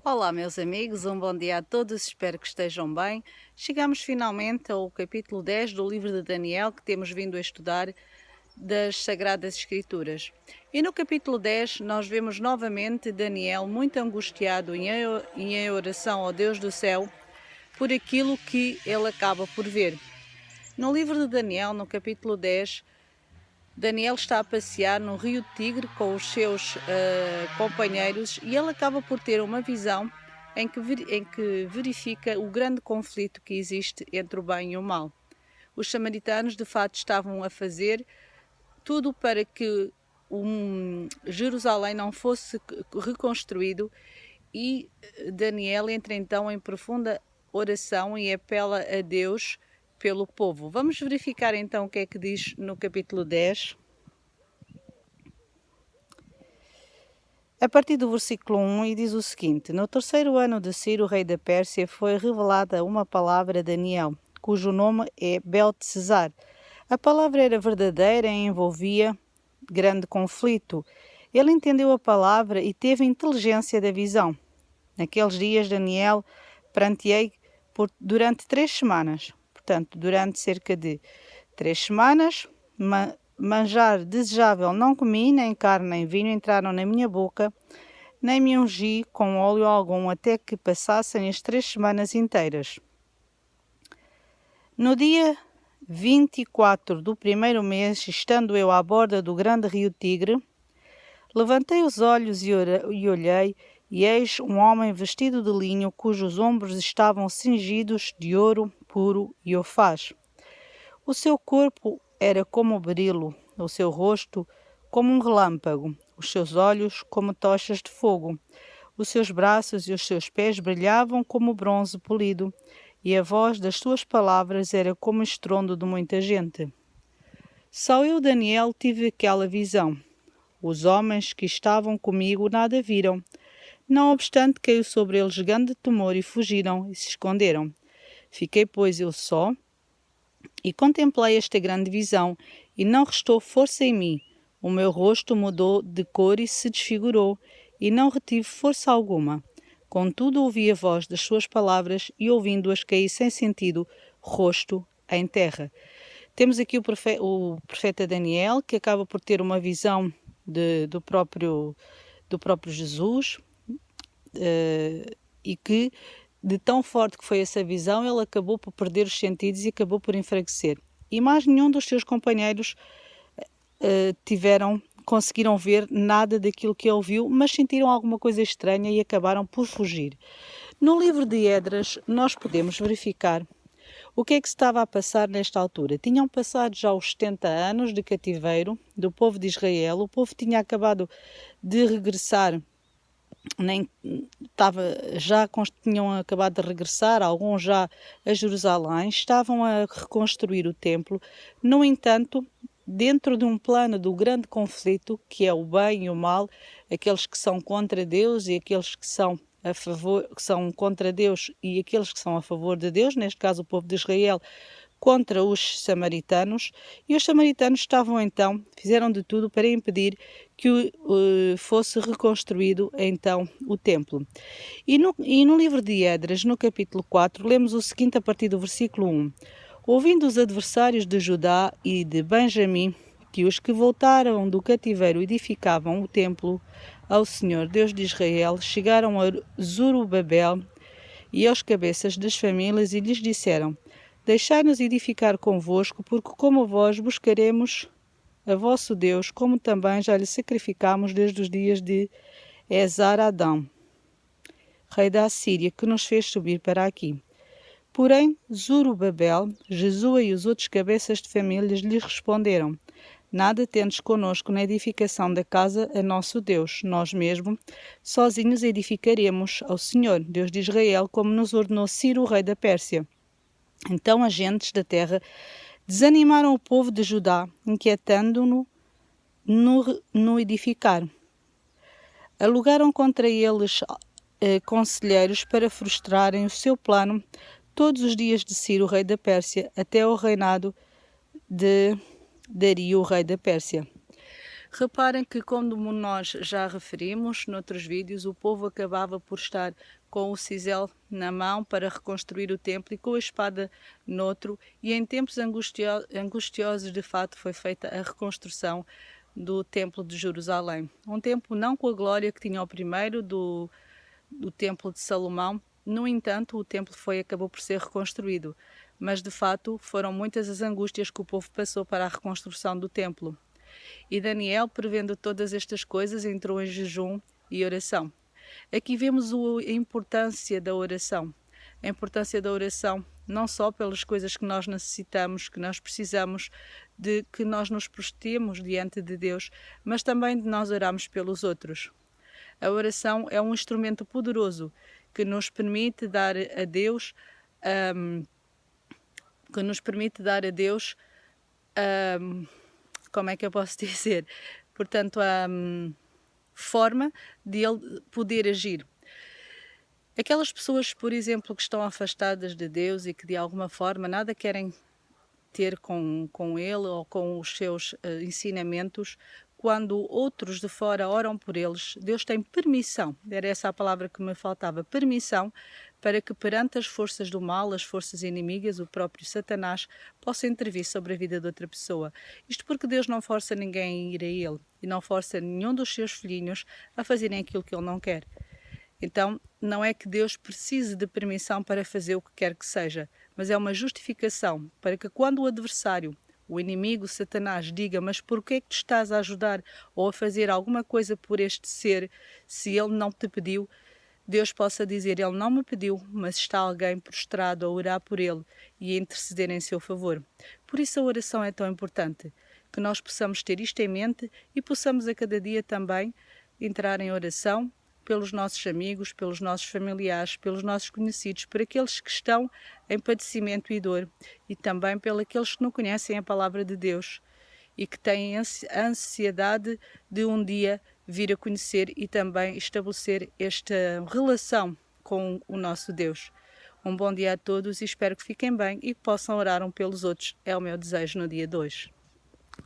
Olá, meus amigos, um bom dia a todos, espero que estejam bem. Chegamos finalmente ao capítulo 10 do livro de Daniel, que temos vindo a estudar das Sagradas Escrituras. E no capítulo 10 nós vemos novamente Daniel muito angustiado em oração ao Deus do céu por aquilo que ele acaba por ver. No livro de Daniel, no capítulo 10, Daniel está a passear no rio Tigre com os seus companheiros e ele acaba por ter uma visão em que verifica o grande conflito que existe entre o bem e o mal. Os samaritanos de fato estavam a fazer tudo para que Jerusalém não fosse reconstruído e Daniel entra então em profunda oração e apela a Deus pelo povo. Vamos verificar então o que é que diz no capítulo 10. A partir do versículo 1, e diz o seguinte: No terceiro ano de Ciro, rei da Pérsia, foi revelada uma palavra a Daniel, cujo nome é Beltesazar. A palavra era verdadeira e envolvia grande conflito. Ele entendeu a palavra e teve inteligência da visão. Naqueles dias, Daniel pranteei durante 3 semanas. Portanto, durante cerca de 3 semanas, manjar desejável não comi, nem carne nem vinho entraram na minha boca, nem me ungi com óleo algum, até que passassem as 3 semanas inteiras. No dia 24 do primeiro mês, estando eu à borda do grande rio Tigre, levantei os olhos e olhei, e eis um homem vestido de linho, cujos ombros estavam cingidos de ouro puro e ofaz. O seu corpo era como berilo, o seu rosto como um relâmpago, os seus olhos como tochas de fogo. Os seus braços e os seus pés brilhavam como bronze polido, e a voz das suas palavras era como estrondo de muita gente. Só eu, Daniel, tive aquela visão. Os homens que estavam comigo nada viram. Não obstante, caiu sobre eles grande temor e fugiram e se esconderam. Fiquei, pois, eu só, e contemplei esta grande visão, e não restou força em mim. O meu rosto mudou de cor e se desfigurou, e não retive força alguma. Contudo, ouvi a voz das suas palavras, e ouvindo-as caí sem sentido, rosto em terra. Temos aqui o profeta Daniel, que acaba por ter uma visão do próprio Jesus, e que, de tão forte que foi essa visão, ele acabou por perder os sentidos e acabou por enfraquecer. E mais nenhum dos seus companheiros conseguiram ver nada daquilo que ele viu, mas sentiram alguma coisa estranha e acabaram por fugir. No livro de Esdras, nós podemos verificar o que é que se estava a passar nesta altura. Tinham passado já os 70 anos de cativeiro do povo de Israel, o povo tinha acabado de regressar, tinham acabado de regressar, alguns já a Jerusalém, estavam a reconstruir o templo. No entanto, dentro de um plano do grande conflito, que é o bem e o mal, aqueles que são contra Deus e aqueles que são contra Deus e aqueles que são a favor de Deus, neste caso o povo de Israel, contra os samaritanos, e os samaritanos fizeram de tudo para impedir que fosse reconstruído então o templo. E no livro de Esdras, no capítulo 4, lemos o seguinte a partir do versículo 1. Ouvindo os adversários de Judá e de Benjamim que os que voltaram do cativeiro edificavam o templo ao Senhor Deus de Israel, chegaram a Zorobabel e aos cabeças das famílias e lhes disseram: Deixai-nos edificar convosco, porque como vós buscaremos a vosso Deus, como também já lhe sacrificamos desde os dias de Esar-Adão, rei da Assíria, que nos fez subir para aqui. Porém, Zorobabel, Jesua e os outros cabeças de famílias lhes responderam: Nada tendes conosco na edificação da casa a nosso Deus. Nós mesmo, sozinhos, edificaremos ao Senhor, Deus de Israel, como nos ordenou Ciro, rei da Pérsia. Então as gentes da terra desanimaram o povo de Judá, inquietando-no no edificar. Alugaram contra eles conselheiros para frustrarem o seu plano todos os dias de Ciro, rei da Pérsia, até ao reinado de Dario, rei da Pérsia. Reparem que, como nós já referimos noutros vídeos, o povo acabava por estar com o cisel na mão para reconstruir o templo e com a espada noutro, e em tempos angustiosos de fato foi feita a reconstrução do templo de Jerusalém. Um templo não com a glória que tinha o primeiro do templo de Salomão. No entanto, o templo acabou por ser reconstruído, mas de fato foram muitas as angústias que o povo passou para a reconstrução do templo. E Daniel, prevendo todas estas coisas, entrou em jejum e oração. Aqui vemos a importância da oração. A importância da oração não só pelas coisas que nós necessitamos, que nós precisamos, de que nós nos prostemos diante de Deus, mas também de nós orarmos pelos outros. A oração é um instrumento poderoso que nos permite dar a Deus, como é que eu posso dizer? Portanto, a forma de ele poder agir. Aquelas pessoas, por exemplo, que estão afastadas de Deus e que de alguma forma nada querem ter com ele ou com os seus ensinamentos, quando outros de fora oram por eles, Deus tem permissão, era essa a palavra que me faltava, permissão, para que perante as forças do mal, as forças inimigas, o próprio Satanás, possa intervir sobre a vida de outra pessoa. Isto porque Deus não força ninguém a ir a ele e não força nenhum dos seus filhinhos a fazerem aquilo que ele não quer. Então, não é que Deus precise de permissão para fazer o que quer que seja, mas é uma justificação para que quando o adversário, o inimigo, Satanás, diga: mas por que é que tu estás a ajudar ou a fazer alguma coisa por este ser, se ele não te pediu, Deus possa dizer: ele não me pediu, mas está alguém prostrado a orar por ele e a interceder em seu favor. Por isso a oração é tão importante, que nós possamos ter isto em mente e possamos a cada dia também entrar em oração pelos nossos amigos, pelos nossos familiares, pelos nossos conhecidos, por aqueles que estão em padecimento e dor, e também pelos aqueles que não conhecem a palavra de Deus e que têm a ansiedade de um dia vir a conhecer e também estabelecer esta relação com o nosso Deus. Um bom dia a todos e espero que fiquem bem e que possam orar uns pelos outros. É o meu desejo no dia 2.